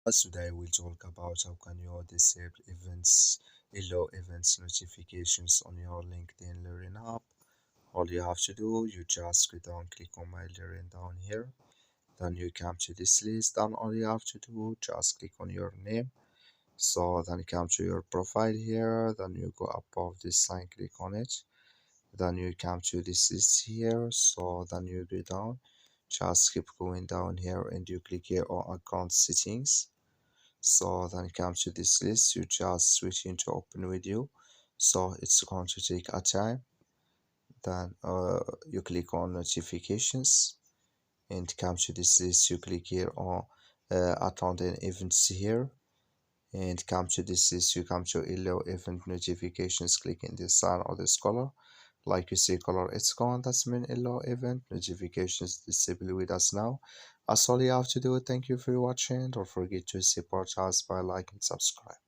Today we'll talk about how can you disable events, allow events notifications on your LinkedIn Learning app. All you have to do, you just go down, click on my Learning down here. Then you come to this list. Then all you have to do, just click on your name. So then you come to your profile here. Then you go above this sign, click on it. Then you come to this list here. So then you go down, just keep going down here and you click here on account settings. So then you come to this list, you just switch into open video. So it's going to take a time. Then you click on notifications and come to this list. You click here on attending events here and come to this list. You come to allow event notifications. Click in this sign or this color. Like you see color, it's gone. That's mean allow event notifications disable with us now. That's all you have to do. Thank you for watching. Don't forget to support us by like and subscribe.